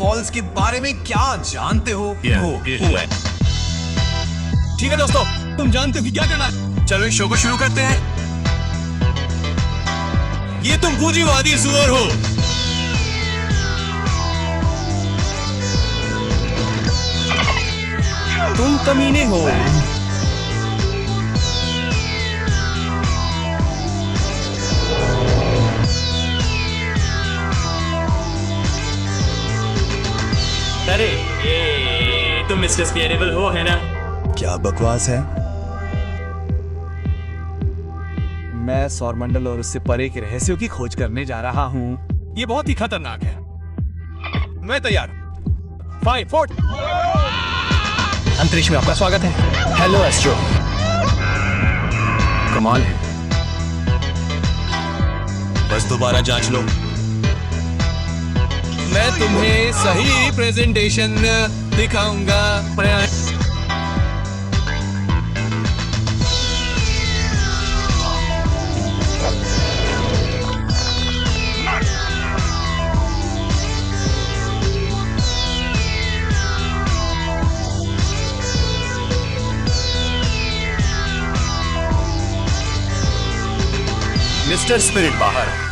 Protocols के बारे में क्या जानते हो? ठीक है दोस्तों, तुम जानते हो कि क्या करना है। चलो इस शो को शुरू करते हैं। ये तुम पूंजीवादी सुअर हो। तुम कमीने हो। अरे ये तुम मिस्टर स्पियरेबल हो, है ना? क्या बकवास है। मैं सौरमंडल और उससे परे के रहस्यों की खोज करने जा रहा हूँ। ये बहुत ही खतरनाक है। मैं तैयार। 5, 4। अंतरिक्ष में आपका स्वागत है। Hello astro. कमाल है। बस दोबारा जांच लो। मैं तुम्हें सही प्रेजेंटेशन दिखाऊंगा। मिस्टर स्पिरिट बाहर।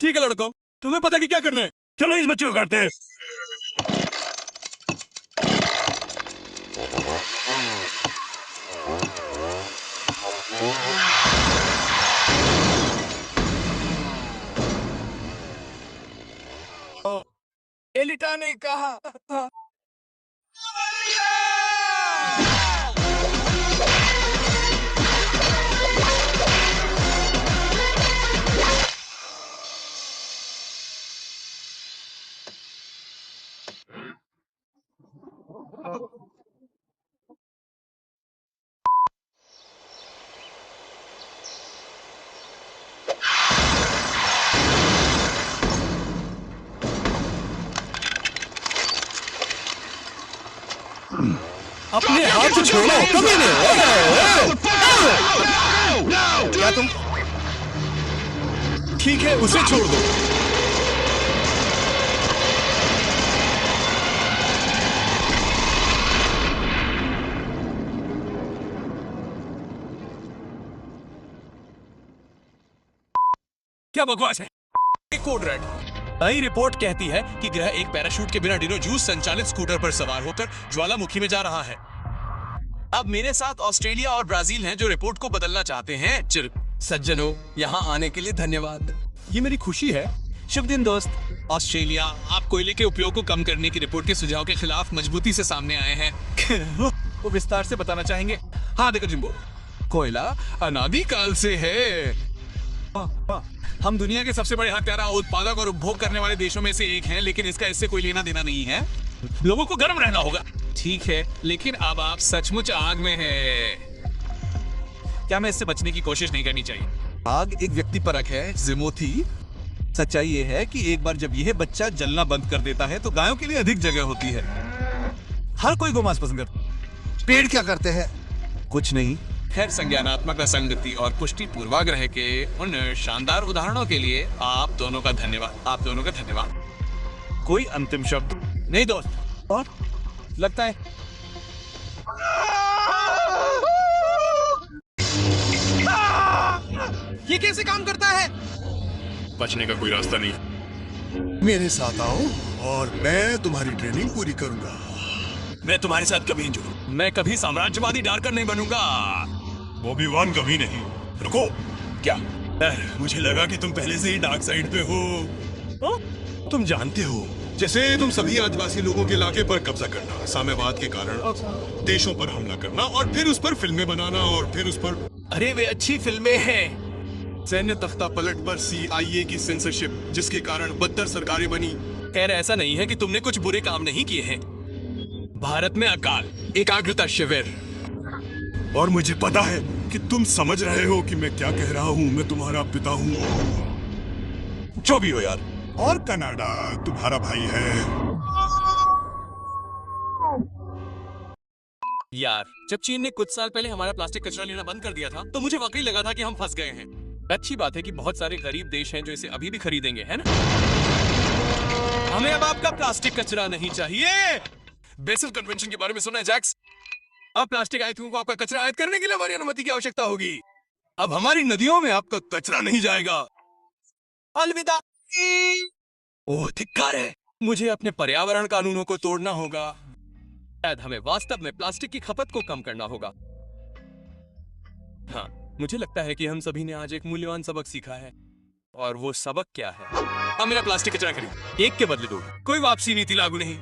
ठीक है लड़कों, तुम्हें पता कि क्या करना है। चलो इस बच्चे को करते हैं। एलिटा ने कहा। अपने हाथ छोड़ो, कमीने। क्या तुम? ठीक है, उसे छोड़ दो। क्या बकवास है। Code red. नई रिपोर्ट कहती है कि ग्रह एक पैराशूट के बिना डिनो जूस संचालित स्कूटर पर सवार होकर ज्वालामुखी में जा रहा है। अब मेरे साथ ऑस्ट्रेलिया और ब्राजील हैं जो रिपोर्ट को बदलना चाहते हैं। सज्जनों, यहाँ आने के लिए धन्यवाद। ये मेरी खुशी है। शुभ दिन दोस्त। ऑस्ट्रेलिया, आप कोयले के उपयोग को कम करने की रिपोर्ट के सुझाव के खिलाफ मजबूती से सामने आए हैं। वो विस्तार से बताना चाहेंगे? हाँ देखो जिम्बो, कोयला अनादिकाल से है। हम दुनिया के सबसे बड़े हत्यारा, उत्पादक और उपभोग करने वाले देशों में से एक हैं, लेकिन इसका इससे कोई लेना देना नहीं है। लोगों को गर्म रहना होगा। ठीक है, लेकिन अब आप सचमुच आग में हैं। क्या मैं इससे बचने की कोशिश नहीं करनी चाहिए? आग एक व्यक्ति परक है जिमोथी। सच्चाई ये है कि एक बार जब यह बच्चा जलना बंद कर देता है तो गायों के लिए अधिक जगह होती है। हर कोई गोमांस पसंद करता है। पेड़ क्या करते हैं? कुछ नहीं। खैर, संज्ञानात्मक असंगति और पुष्टि पूर्वाग्रह के उन शानदार उदाहरणों के लिए आप दोनों का धन्यवाद। कोई अंतिम शब्द? नहीं दोस्त। और लगता है ये कैसे काम करता है? बचने का कोई रास्ता नहीं। मेरे साथ आओ और मैं तुम्हारी ट्रेनिंग पूरी करूंगा। मैं तुम्हारे साथ कभी नहीं जुड़ूं। मैं कभी साम्राज्यवादी डार्कर नहीं बनूंगा। ओबी-वान कभी नहीं। रुको। क्या? मुझे लगा कि तुम पहले से ही डार्क साइड पे हो। तुम जानते हो, जैसे तुम सभी आदिवासी लोगों के इलाके पर कब्जा करना, साम्यवाद के कारण देशों पर हमला करना और फिर उस पर फिल्में बनाना और फिर उस पर। अरे वे अच्छी फिल्में हैं। सैन्य तख्ता पलट पर CIA की सेंसरशिप, जिसके कारण बदतर सरकारें बनी। खैर, ऐसा नहीं है कि तुमने कुछ बुरे काम नहीं किए हैं। भारत में अकाल, एकाग्रता शिविर, और मुझे पता है कि तुम समझ रहे हो कि मैं क्या कह रहा हूँ। मैं तुम्हारा पिता हूँ। जो भी हो यार। और कनाडा तुम्हारा भाई है। यार, जब चीन ने कुछ साल पहले हमारा प्लास्टिक कचरा लेना बंद कर दिया था तो मुझे वाकई लगा था कि हम फंस गए हैं। अच्छी बात है कि बहुत सारे गरीब देश हैं जो इसे अभी भी खरीदेंगे, है ना? हमें अब आपका प्लास्टिक कचरा नहीं चाहिए। बेसल कन्वेंशन के बारे में सुना है जैक्स? अब प्लास्टिक आयातों को आपका कचरा आयात करने के लिए हमारी अनुमति की आवश्यकता होगी। अब हमारी नदियों में आपका कचरा नहीं जाएगा। अलविदा। ओह, धिक्कार है। मुझे अपने पर्यावरण कानूनों को तोड़ना होगा। शायद हमें वास्तव में प्लास्टिक की खपत को कम करना होगा। हाँ, मुझे लगता है कि हम सभी ने आज एक मूल्यवान सबक सीखा है। और वो सबक क्या है? अब मेरा प्लास्टिक कचरा खरीद, एक के बदले दो। कोई वापसी नीति लागू नहीं।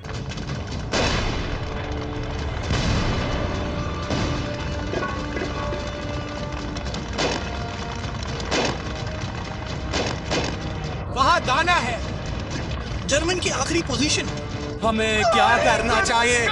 वहाँ गाना है, जर्मन की आखिरी पोजीशन। हमें क्या करना चाहिए?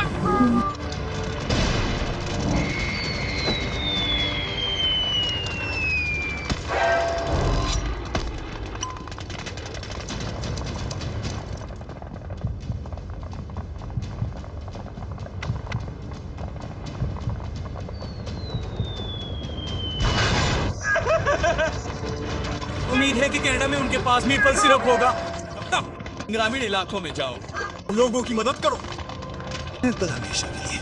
उम्मीद है कि कनाडा में उनके पास मेपल सिरप होगा। ग्रामीण इलाकों में जाओ, लोगों की मदद करो। हमेशा के लिए।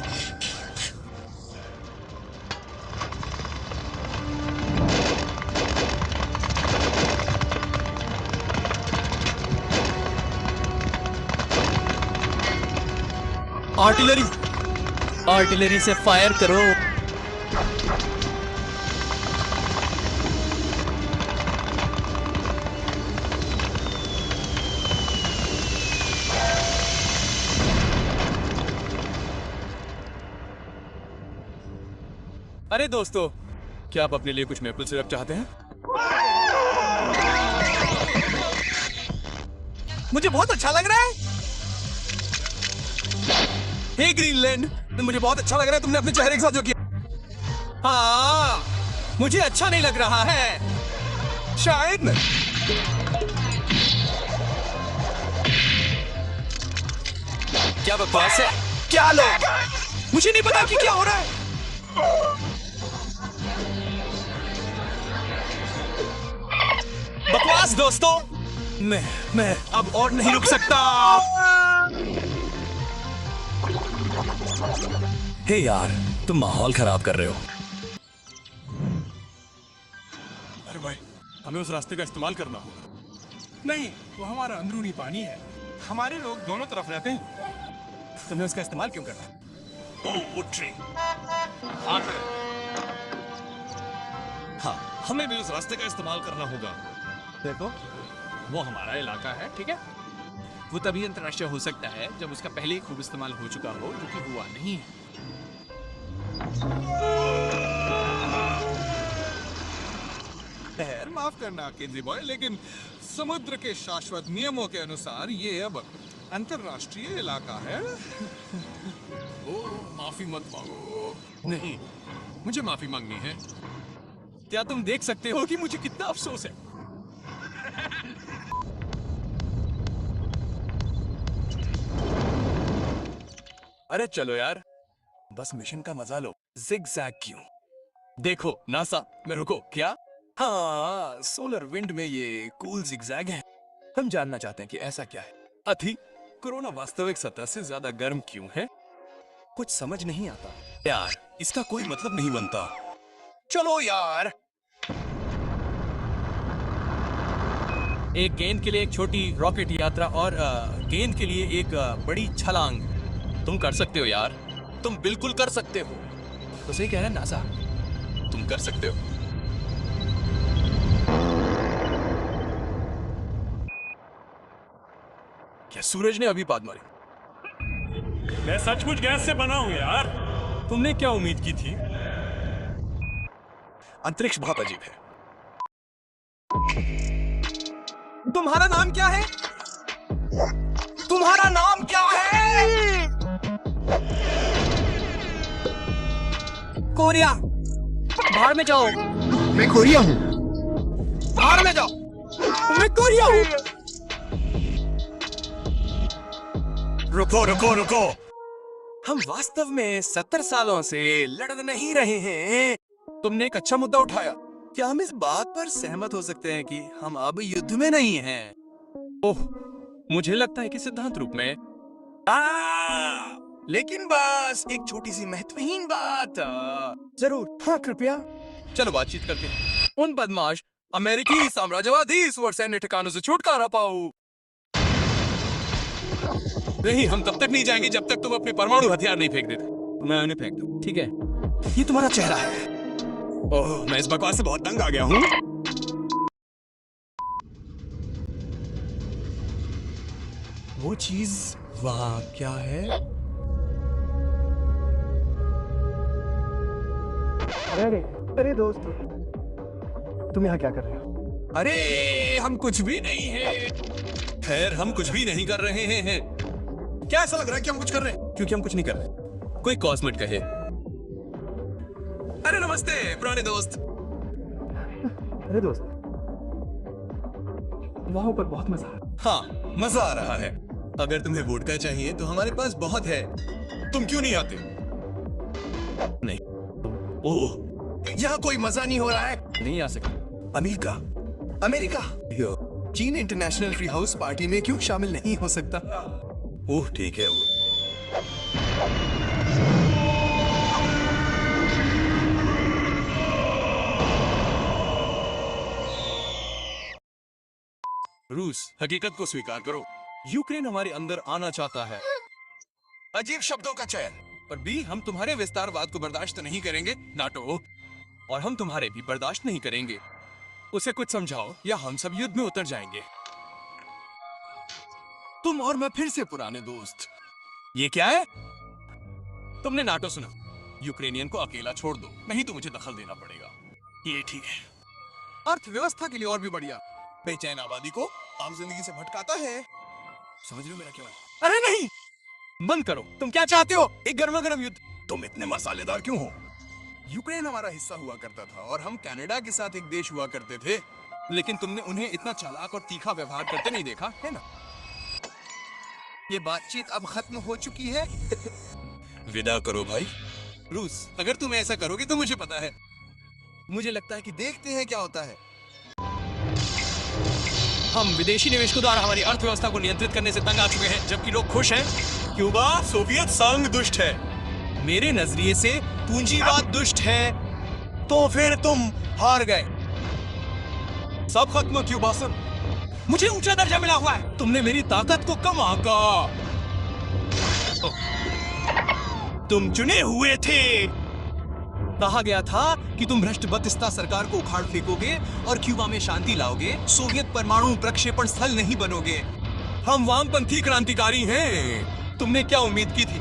आर्टिलरी से फायर करो। अरे दोस्तों, क्या आप अपने लिए कुछ मेपल सिरप चाहते हैं? मुझे बहुत अच्छा लग रहा है। हे ग्रीनलैंड, मुझे बहुत अच्छा लग रहा है। तुमने अपने चेहरे के साथ जो किया। हाँ, मुझे अच्छा नहीं लग रहा है। शायद मैं क्या बकवास है? क्या लोग? मुझे नहीं पता कि क्या हो रहा है। बकवास दोस्तों। मैं अब और नहीं रुक सकता। हे यार, तुम माहौल खराब कर रहे हो। अरे भाई, हमें उस रास्ते का इस्तेमाल करना होगा। नहीं, वो हमारा अंदरूनी पानी है। हमारे लोग दोनों तरफ रहते हैं। तुम्हें उसका इस्तेमाल क्यों करना? वो ट्रेन। हाँ, हमें भी उस रास्ते का इस्तेमाल करना होगा। देखो, वो हमारा इलाका है, ठीक है? वो तभी अंतर्राष्ट्रीय हो सकता है जब उसका पहले ही खूब इस्तेमाल हो चुका हो, जो कि हुआ नहीं है। खैर, माफ करना केंद्रीय बॉय, लेकिन समुद्र के शाश्वत नियमों के अनुसार ये अब अंतर्राष्ट्रीय इलाका है। ओ, माफी मत मांगो। नहीं, मुझे माफी मांगनी है। क्या तुम देख सकते हो कि मुझे कितना अफसोस है? अरे चलो यार, बस मिशन का मजा लो। जिग-जैग क्यों? देखो नासा में रुको। क्या? हाँ, सोलर विंड में ये कूल जिग-जैग है। हम जानना चाहते हैं कि ऐसा क्या है। अथी, कोरोना वास्तविक सतह से ज्यादा गर्म क्यों है? कुछ समझ नहीं आता यार। इसका कोई मतलब नहीं बनता। चलो यार। एक गेंद के लिए एक छोटी रॉकेट यात्रा और गेंद के लिए एक बड़ी छलांग। तुम कर सकते हो यार। तुम बिल्कुल कर सकते हो। तो सही कह रहा है नासा, तुम कर सकते हो। क्या सूरज ने अभी बात मारी? मैं सचमुच गैस से बना हूं यार। तुमने क्या उम्मीद की थी? अंतरिक्ष बहुत अजीब है। तुम्हारा नाम क्या है? तुम्हारा नाम क्या है? कोरिया। बाहर में जाओ। मैं कोरिया हूँ। बाहर में जाओ। मैं कोरिया हूँ। रुको रुको रुको, हम वास्तव में 70 सालों से लड़ नहीं रहे हैं। तुमने एक अच्छा मुद्दा उठाया। क्या हम इस बात पर सहमत हो सकते हैं कि हम अब युद्ध में नहीं हैं? ओह, मुझे लगता है कि सिद्धांत रूप में। लेकिन बस एक छोटी सी महत्वहीन बात। जरूर, हाँ कृपया। चलो बातचीत करते हैं। उन बदमाश अमेरिकी साम्राज्यवादी ईश्वर सैन्य ठिकानों से छुटकारा पाओ। नहीं, हम तब तक नहीं जाएंगे जब तक तुम अपने परमाणु हथियार नहीं फेंक देते। मैं उन्हें फेंक दूं, ठीक है? ये तुम्हारा चेहरा है। ओह, मैं इस बकवास से बहुत तंग आ गया हूँ। वो चीज वहाँ क्या है? अरे दोस्त, तुम यहाँ क्या कर रहे हो? अरे हम कुछ भी नहीं है। खैर, हम कुछ भी नहीं कर रहे हैं। क्या ऐसा लग रहा है कि हम कुछ कर रहे हैं? क्योंकि हम कुछ नहीं कर रहे। कोई कॉस्मेट कहे। अरे नमस्ते पुराने दोस्त। अरे दोस्त, वहां ऊपर बहुत मजा है। हाँ, मजा आ रहा है। अगर तुम्हें वोडका चाहिए तो हमारे पास बहुत है। तुम क्यों नहीं आते? नहीं। ओह, यहाँ कोई मजा नहीं हो रहा है। नहीं आ सकता। अमेरिका चीन इंटरनेशनल ट्री हाउस पार्टी में क्यों शामिल नहीं हो सकता? ओह ठीक है। वो रूस, हकीकत को स्वीकार करो। यूक्रेन हमारे अंदर आना चाहता है। अजीब शब्दों का चयन। पर भी हम तुम्हारे विस्तारवाद को बर्दाश्त नहीं करेंगे नाटो, और हम तुम्हारे भी बर्दाश्त नहीं करेंगे। उसे कुछ समझाओ या हम सब युद्ध में उतर जाएंगे। तुम और मैं फिर से पुराने दोस्त। ये क्या है? तुमने नाटो सुना? यूक्रेनियन को अकेला छोड़ दो, नहीं तो मुझे दखल देना पड़ेगा। ये ठीक है। अर्थव्यवस्था के लिए और भी बढ़िया। बेचैन आबादी को आम जिंदगी से भटकाता है। समझ रहे हो मेरा क्या है? अरे नहीं, बंद करो। तुम क्या चाहते हो? एक गर्मा गर्म युद्ध। तुम इतने मसालेदार क्यों हो? यूक्रेन हमारा हिस्सा हुआ करता था और हम कनाडा के साथ एक देश हुआ करते थे, लेकिन तुमने उन्हें इतना चालाक और तीखा व्यवहार करते नहीं देखा है ना? ये बातचीत अब खत्म हो चुकी है। विदा करो भाई। रूस, अगर तुम ऐसा करोगे तो मुझे पता है। मुझे लगता है कि देखते हैं क्या होता है। हम विदेशी निवेशकों द्वारा हमारी अर्थव्यवस्था को नियंत्रित करने से तंग आ चुके हैं, जबकि लोग खुश हैं। क्यूबा सोवियत संघ दुष्ट है। मेरे नजरिए से पूंजीवाद दुष्ट है। तो फिर तुम हार गए। सब खत्म। क्यूबा सर, मुझे ऊंचा दर्जा मिला हुआ है। तुमने मेरी ताकत को कम आंका। तुम चुने हुए थे। कहा गया था कि तुम भ्रष्ट बतिस्ता सरकार को उखाड़ फेंकोगे और क्यूबा में शांति लाओगे। सोवियत परमाणु प्रक्षेपण स्थल नहीं बनोगे। हम वामपंथी क्रांतिकारी हैं। तुमने क्या उम्मीद की थी?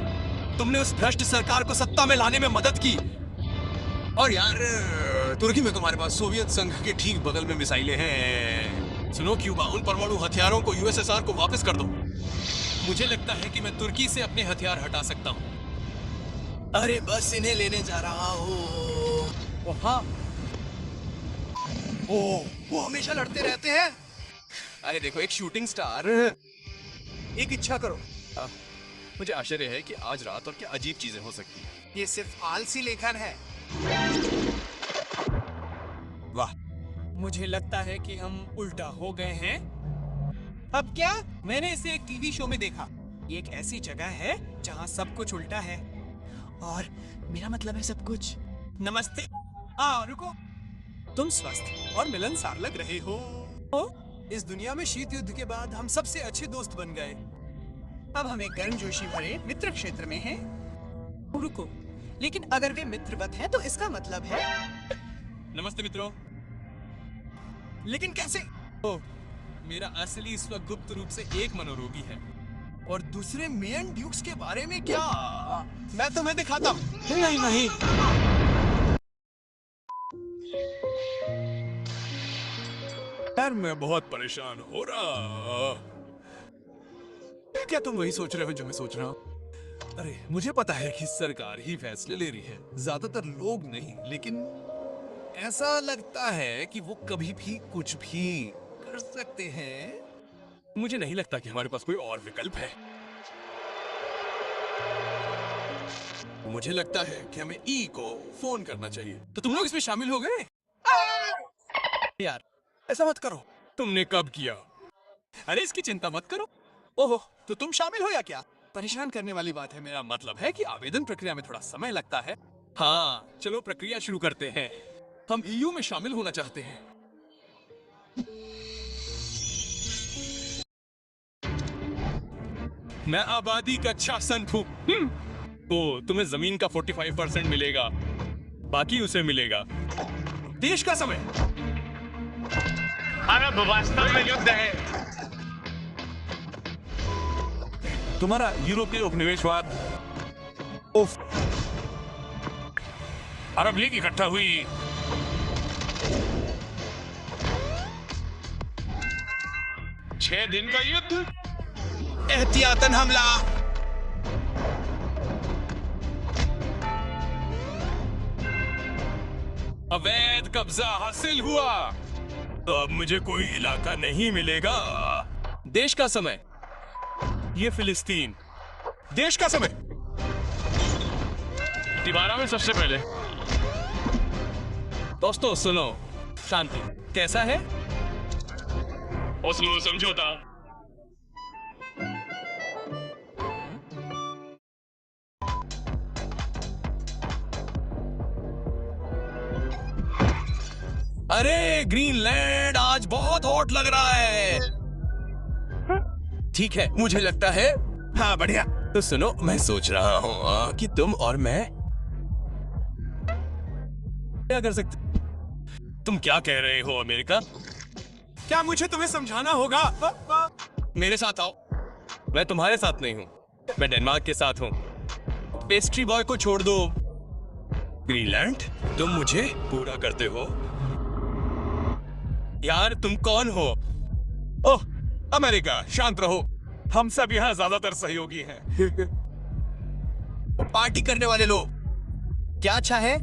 तुमने उस भ्रष्ट सरकार को सत्ता में लाने में मदद की। और यार, तुर्की में तुम्हारे पास सोवियत संघ के ठीक बगल में मिसाइलें हैं। सुनो क्यूबा, उन परमाणु हथियारों को यूएसएसआर को वापस कर दो। मुझे लगता है कि मैं तुर्की से अपने हथियार हटा सकता हूँ। अरे बस इन्हें लेने जा रहा हूँ। हाँ, वो हमेशा लड़ते रहते हैं। अरे देखो, एक शूटिंग स्टार। एक इच्छा करो। मुझे आश्चर्य है कि आज रात और क्या अजीब चीजें हो सकती हैं। ये सिर्फ आलसी लेखन है। वाह, मुझे लगता है कि हम उल्टा हो गए हैं। अब क्या? मैंने इसे एक टीवी शो में देखा। ये एक ऐसी जगह है जहाँ सब कुछ उल्टा है, और मेरा मतलब है सब कुछ। नमस्ते। रुको। तुम स्वस्थ और मिलनसार लग रहे हो। इस दुनिया में शीत युद्ध के बाद हम सबसे अच्छे दोस्त बन गए। अब हम एक गर्मजोशी भरे मित्र क्षेत्र में हैं। रुको, लेकिन अगर वे मित्रवत हैं तो इसका मतलब है। नमस्ते मित्रों। लेकिन कैसे? ओह, मेरा असली इस वक्त गुप्त रूप से एक मनोरोगी है, और दूसरे मेन ड्यूक्स के बारे में क्या? मैं तुम्हें दिखाता हूँ। नहीं नहीं, यार मैं बहुत परेशान हो रहा। क्या तुम वही सोच रहे हो जो मैं सोच रहा हूँ? अरे मुझे पता है कि सरकार ही फैसले ले रही है, ज्यादातर लोग नहीं, लेकिन ऐसा लगता है कि वो कभी भी कुछ भी कर सकते हैं। मुझे नहीं लगता कि हमारे पास कोई और विकल्प है। मुझे लगता है कि हमें ई को फोन करना चाहिए। तो तुम लोग इसमें शामिल हो गए? यार ऐसा मत करो। तुमने कब किया? अरे इसकी चिंता मत करो। ओहो, तो तुम शामिल हो या क्या? परेशान करने वाली बात है। मेरा मतलब है कि आवेदन प्रक्रिया में थोड़ा समय लगता है। हाँ, चलो प्रक्रिया शुरू करते हैं। हम ईयू में शामिल होना चाहते हैं। मैं आबादी का शासन हूं। तो तुम्हें जमीन का 45% मिलेगा, बाकी उसे मिलेगा। देश का समय। अरब वास्तव में युद्ध है। तुम्हारा यूरोपीय उपनिवेशवाद। उफ। अरब लीग इकट्ठा हुई। छह दिन का युद्ध। एहतियातन हमला। अवैध कब्जा हासिल हुआ। तो अब मुझे कोई इलाका नहीं मिलेगा। देश का समय। ये फिलिस्तीन। देश का समय। तिबारा में सबसे पहले। दोस्तों सुनो, शांति। कैसा है? ओस्लो समझौता। अरे ग्रीनलैंड आज बहुत हॉट लग रहा है। ठीक है, मुझे लगता है। हाँ बढ़िया। तो सुनो, मैं सोच रहा हूँ कि तुम और मैं क्या कर सकते। तुम क्या कह रहे हो अमेरिका? क्या मुझे तुम्हें समझाना होगा? मेरे साथ आओ। मैं तुम्हारे साथ नहीं हूँ, मैं डेनमार्क के साथ हूँ। पेस्ट्री बॉय को छोड़ दो। ग्रीनलैंड, तुम मुझे पूरा करते हो? यार तुम कौन हो? ओह, अमेरिका, शांत रहो। हम सब यहाँ ज्यादातर सहयोगी हैं। पार्टी करने वाले लोग। क्या अच्छा है?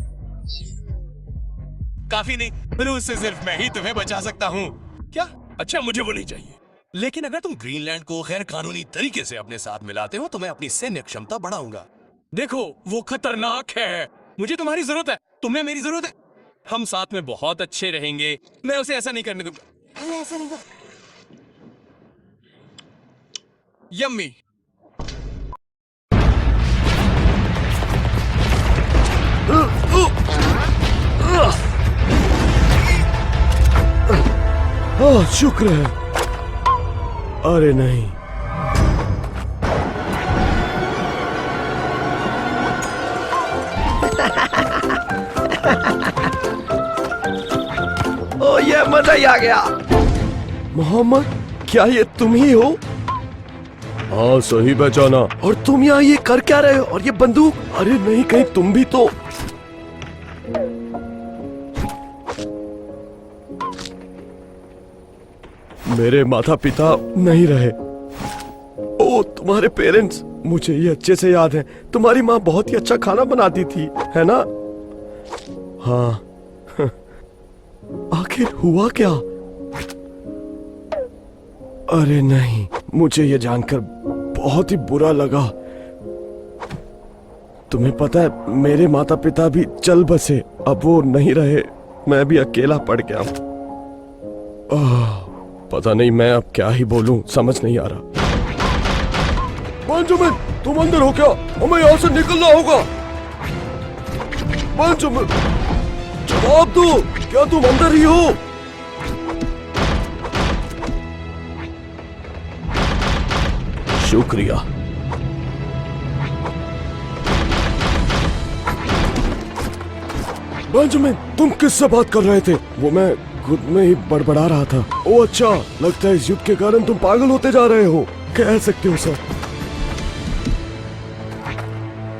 काफी नहीं, रूस से सिर्फ मैं ही तुम्हें बचा सकता हूँ। क्या? अच्छा, मुझे वो नहीं चाहिए। लेकिन अगर तुम ग्रीनलैंड को गैर कानूनी तरीके से अपने साथ मिलाते हो तो मैं अपनी सैन्य क्षमता बढ़ाऊंगा। देखो, वो खतरनाक है। मुझे तुम्हारी जरूरत है, तुम्हें मेरी जरूरत है। हम साथ में बहुत अच्छे रहेंगे। मैं उसे ऐसा नहीं करने दूंगा। ऐसा नहीं। यम्मी। शुक्र है। अरे नहीं। ओ ये मजा ही आ गया। मोहम्मद, क्या ये तुम ही हो? हाँ सही पहचाना। और तुम यहाँ ये कर क्या रहे हो? और ये बंदूक? अरे नहीं, कहीं तुम भी तो। मेरे माता पिता नहीं रहे। ओ तुम्हारे पेरेंट्स, मुझे ये अच्छे से याद है। तुम्हारी माँ बहुत ही अच्छा खाना बनाती थी, है ना? हाँ। आखिर हुआ क्या? अरे नहीं, मुझे ये जानकर बहुत ही बुरा लगा। तुम्हें पता है, मेरे माता पिता भी चल बसे। अब वो नहीं रहे, मैं भी अकेला पड़ गया। पता नहीं मैं अब क्या ही बोलूं, समझ नहीं आ रहा। बेंजामिन, तुम अंदर हो क्या? हमें यहाँ से निकलना होगा। बेंजामिन, जवाब दो, क्या तुम अंदर ही हो? शुक्रिया। बेंजामिन, तुम किससे बात कर रहे थे? वो मैं खुद में ही बड़बड़ा रहा था। ओ अच्छा, लगता है इस युद्ध के कारण तुम पागल होते जा रहे हो। कह सकते हो सर।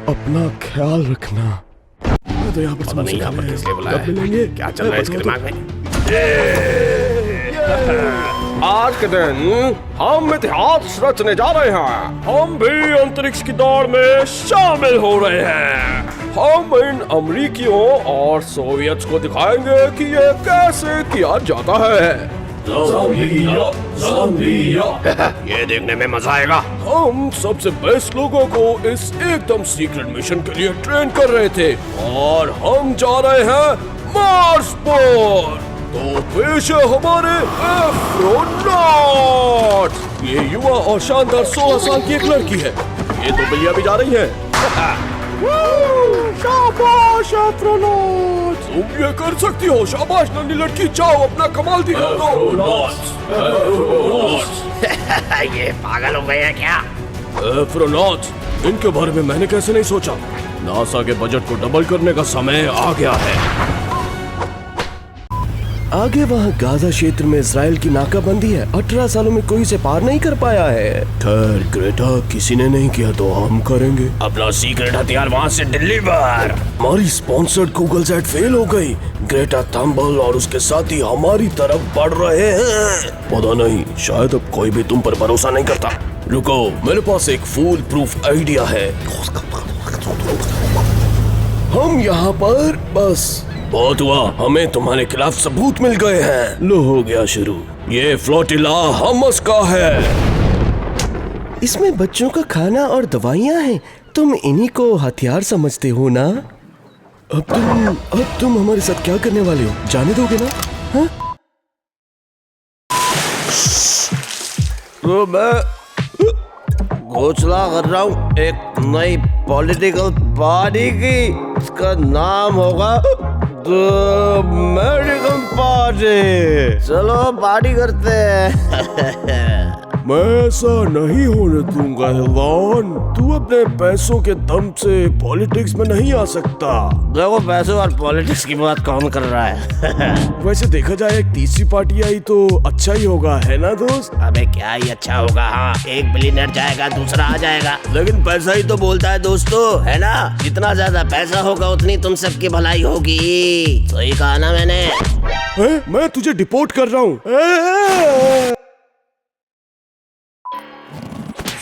अपना ख्याल रखना। मैं तो यहाँ पर नहीं, यहाँ पर किस लिए बुलाया है? मिलेंगे? क्या चल रहा है इसके दिमाग में? आज के दिन हम इतिहास रचने जा रहे हैं। हम भी अंतरिक्ष की दौड़ में शामिल हो रहे हैं। हम इन अमरीकियों और सोवियत्स को दिखाएंगे कि ये कैसे किया जाता है। ये देखने में मजा आएगा। हम सबसे बेस्ट लोगों को इस एकदम सीक्रेट मिशन के लिए ट्रेन कर रहे थे और हम जा रहे हैं मार्स पर। तो पेश है हमारे एस्ट्रोनॉट। ये युवा और शानदार 16 साल की एक लड़की है। ये तो बिल्लियां भी जा रही हैं। शाबाश एस्ट्रोनॉट, तुम ये कर सकती हो। शाबाश नन्ही लड़की, जाओ अपना कमाल दिखाओ। ये पागल हो गए हैं क्या? एस्ट्रोनॉट, इनके बारे में मैंने कैसे नहीं सोचा। नासा के बजट को डबल करने का समय आ गया है। आगे वहाँ गाजा क्षेत्र में इसराइल की नाकाबंदी है। 18 सालों में कोई इसे पार नहीं कर पाया है। खैर ग्रेटा, किसी ने नहीं किया तो हम करेंगे। अपना सीक्रेट हथियार वहाँ से डिलीवर। हमारी स्पॉन्सर्ड गूगल सेट फेल हो गई। ग्रेटा थंबल और उसके साथी हमारी तरफ बढ़ रहे हैं। पता नहीं, शायद अब कोई भी तुम पर भरोसा नहीं करता। रुको, मेरे पास एक फूल प्रूफ आइडिया है। हम यहाँ पर बस बहुत हुआ, हमें तुम्हारे खिलाफ सबूत मिल गए हैं। लो हो गया शुरू। ये फ्लोटिला हमस का है। इसमें बच्चों का खाना और दवाइयाँ हैं। तुम इन्हीं को हथियार समझते हो ना? अब तुम हमारे साथ क्या करने वाले हो? जाने दोगे ना? हाँ? तो मैं घोषणा कर रहा हूँ एक नई पॉलिटिकल पार्टी की। इसका नाम होगा अमेरिकन पार्टी। चलो पार्टी करते हैं। मैं ऐसा नहीं होने दूंगा हिलवान। तू अपने पैसों के दम से पॉलिटिक्स में नहीं आ सकता। देखो, पैसों और पॉलिटिक्स की बात कौन कर रहा है? वैसे देखा जाए एक तीसरी पार्टी आई तो अच्छा ही होगा, है ना दोस्त? अबे क्या ही अच्छा होगा। हाँ, एक बिलियनर जाएगा, दूसरा आ जाएगा। लेकिन पैसा ही तो बोलता है दोस्तों, है ना? जितना ज्यादा पैसा होगा उतनी तुम सबकी भलाई होगी। सही कहा ना मैंने? मैं तुझे डिपोर्ट कर रहा हूँ।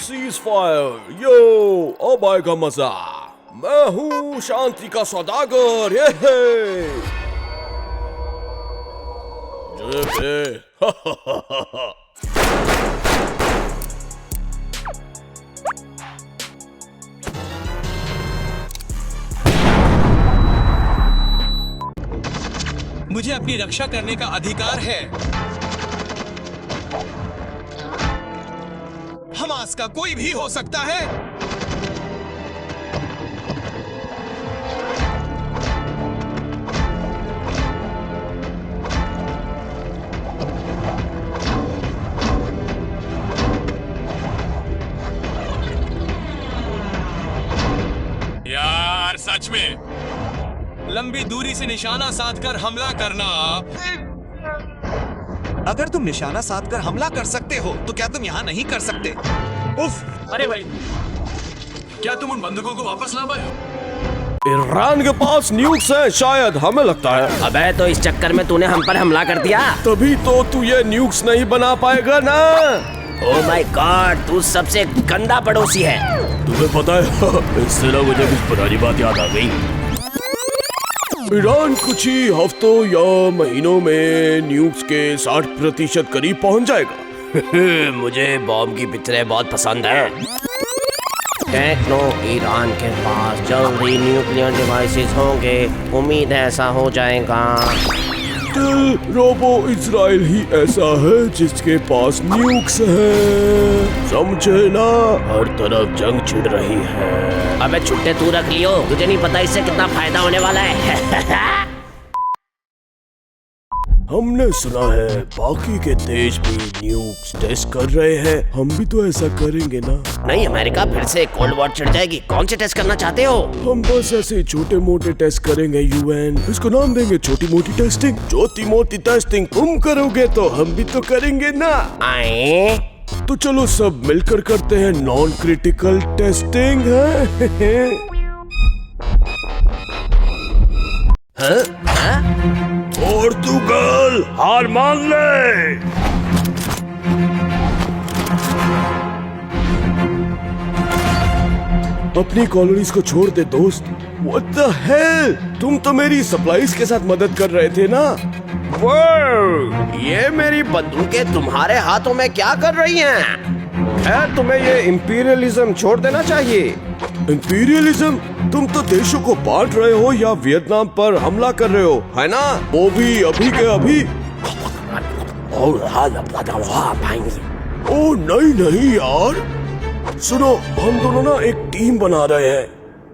सीज़फायर, यो, अब आएगा मजा। मैं हूँ शांति का सौदागर। मुझे अपनी रक्षा करने का अधिकार है। हमास का कोई भी हो सकता है। यार सच में, लंबी दूरी से निशाना साधकर हमला करना। अगर तुम निशाना साध कर हमला कर सकते हो तो क्या तुम यहाँ नहीं कर सकते? उफ! अरे भाई, क्या तुम उन बंदूकों को वापस ला पाए? ईरान के पास न्यूक्स है शायद, हमें लगता है। अबे तो इस चक्कर में तूने हम पर हमला कर दिया। तभी तो तू ये न्यूक्स नहीं बना पाएगा ना। ओह माय गॉड, तू सबसे गंदा पड़ोसी है। तुम्हें पता है, इससे ना मुझे कुछ पुरानी बात याद आ गई। ईरान कुछ ही हफ्तों या महीनों में न्यूक्स के 60% करीब पहुंच जाएगा। मुझे बॉम्ब की पिक्चरें बहुत पसंद है। टेक्नो, ईरान के पास जल्दी न्यूक्लियर डिवाइसेस होंगे। उम्मीद है ऐसा हो जाएगा। रोबो इजराइल ही ऐसा है जिसके पास न्यूक्स है। समझे ना, हर तरफ जंग छिड़ रही है। अबे छुट्टे तू रख लियो, तुझे नहीं पता इससे कितना फायदा होने वाला है। हमने सुना है बाकी के देश भी न्यूक्स टेस्ट कर रहे हैं। हम भी तो ऐसा करेंगे ना? नहीं, अमेरिका फिर से कोल्ड वॉर छिड़ जाएगी। कौन से टेस्ट करना चाहते हो? हम बस ऐसे छोटे मोटे टेस्ट करेंगे। यूएन इसको नाम देंगे छोटी मोटी टेस्टिंग। छोटी मोटी टेस्टिंग तुम करोगे तो हम भी तो करेंगे ना। आए तो चलो सब मिलकर करते हैं नॉन क्रिटिकल टेस्टिंग। पोर्तुगल हार मान ले। अपनी कॉलोनीज को छोड़ दे दोस्त। What the hell? तुम तो मेरी सप्लाईज के साथ मदद कर रहे थे ना? वो ये मेरी बंदूकें तुम्हारे हाथों में क्या कर रही हैं? खैर तुम्हें ये इंपीरियलिज्म छोड़ देना चाहिए। इंपीरियलिज्म? तुम तो देशों को बांट रहे हो या वियतनाम पर हमला कर रहे हो, है ना? वो भी अभी के अभी। ओ नहीं नहीं यार, सुनो हम दोनों ना एक टीम बना रहे हैं।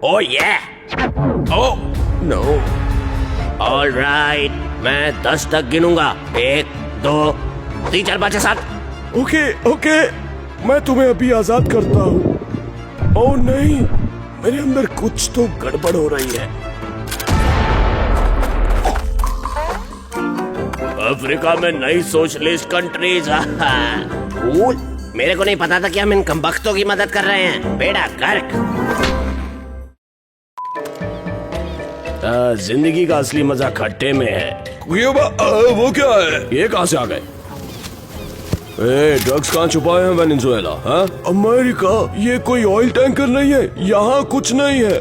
ओ ये ओ नो ऑलराइट, मैं 10 तक गिनूंगा। 1 2 3 4 5 6 7। ओके ओके, मैं तुम्हें अभी आजाद करता हूँ। ओ नहीं, मेरे अंदर कुछ तो गड़बड़ हो रही है। अफ्रीका में नई सोशलिस्ट कंट्रीज। कूल, मेरे को नहीं पता था कि हम इन कमबख्तों की मदद कर रहे हैं। बेड़ा गर्क। जिंदगी का असली मजा खट्टे में है। वो क्या है? ये कहाँ से आ गए? ड्रग्स कहाँ छुपाए हैं वेनेजुएला? हाँ? अमेरिका, ये कोई ऑयल टैंकर नहीं है, यहाँ कुछ नहीं है।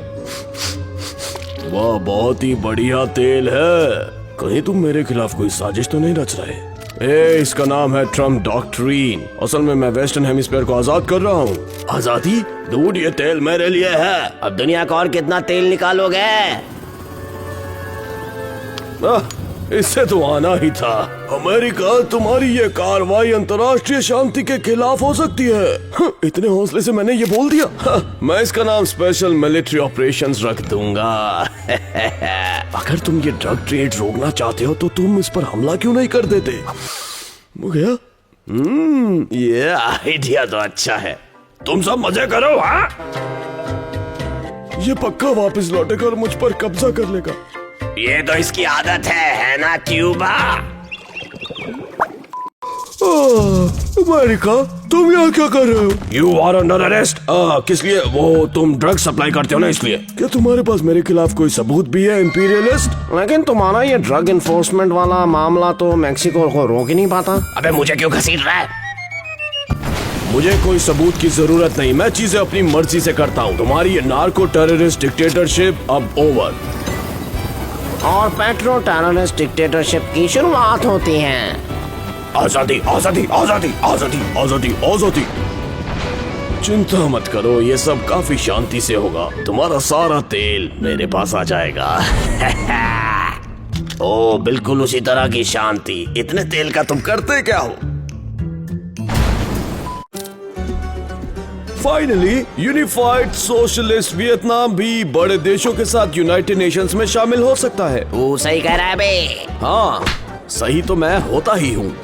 वाह, बहुत ही बढ़िया तेल है। कहीं तुम मेरे खिलाफ कोई साजिश तो नहीं रच रहे? इसका नाम है ट्रम्प डॉक्ट्रिन। असल में मैं वेस्टर्न हेमिस्फीयर को आजाद कर रहा हूँ। आजादी? दूध, ये तेल मेरे लिए है। अब दुनिया का और कितना तेल निकालोगे? इससे तो आना ही था। अमेरिका, तुम्हारी ये कार्रवाई अंतर्राष्ट्रीय शांति के खिलाफ हो सकती है। इतने हौसले से मैंने ये बोल दिया। मैं इसका नाम स्पेशल मिलिट्री ऑपरेशंस रख दूंगा। अगर तुम ये ड्रग ट्रेड रोकना चाहते हो तो तुम इस पर हमला क्यों नहीं कर देते? गया? ये आइडिया तो अच्छा है। तुम सब मजे करो। हाँ, ये पक्का वापस लौटेगा और मुझ पर कब्जा कर लेगा। ये तो इसकी आदत है ना क्यूबा? अमेरिका, तुम यहाँ क्या कर रहे हो? You are under arrest. किस लिए? वो तुम ड्रग सप्लाई करते हो ना, इसलिए। क्या तुम्हारे पास मेरे खिलाफ कोई सबूत भी है, इंपीरियलिस्ट? लेकिन तुम्हारा ये ड्रग इन्फोर्समेंट वाला मामला तो मेक्सिको को रोक ही नहीं पाता। अबे मुझे क्यों घसीट रहा है? मुझे कोई सबूत की जरूरत नहीं, मैं चीजें अपनी मर्जी से करता हूँ। तुम्हारी ये नार्को टेररिस्ट डिक्टेटरशिप अब ओवर। और पेट्रो टेररिस्ट डिक्टेटरशिप की शुरुआत होती है। आजादी आजादी आजादी आजादी आजादी आजादी। चिंता मत करो, ये सब काफी शांति से होगा। तुम्हारा सारा तेल मेरे पास आ जाएगा। ओ, बिल्कुल उसी तरह की शांति। इतने तेल का तुम करते क्या हो? फाइनली यूनिफाइड सोशलिस्ट वियतनाम भी बड़े देशों के साथ यूनाइटेड नेशंस में शामिल हो सकता है। तू सही कह रहा है बे। हाँ, सही तो मैं होता ही हूँ।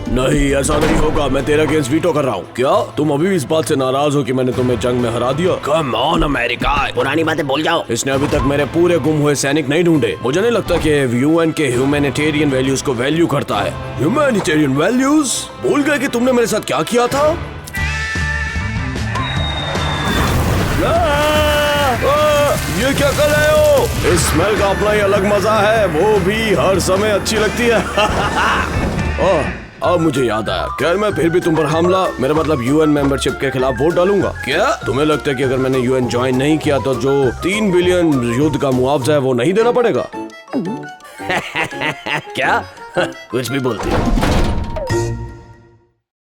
नहीं, ऐसा नहीं होगा। मैं तेरा अगेंस्ट वीटो कर रहा हूँ। क्या तुम अभी भी इस बात से नाराज हो कि मैंने तुम्हें जंग में हरा दिया? कम ऑन अमेरिका, पुरानी बातें भूल जाओ। इसने अभी तक मेरे पूरे गुम हुए सैनिक नहीं ढूंढे। मुझे नहीं लगता कि यूएन के ह्यूमैनिटेरियन वैल्यूज को वैल्यू करता है। Humanitarian values? भूल गए कि तुमने मेरे साथ क्या किया था? ये क्या कर रहे हो? इस स्मेल का अपना ही अलग मजा है, वो भी हर समय अच्छी लगती है। अब मुझे याद आया, खैर मैं फिर भी तुम पर हमला, मेरा मतलब यूएन मेंबरशिप के खिलाफ वोट डालूंगा। क्या तुम्हें लगता है कि अगर मैंने यूएन ज्वाइन नहीं किया तो जो 3 बिलियन युद्ध का मुआवजा है वो नहीं देना पड़ेगा? क्या? कुछ भी बोलती है।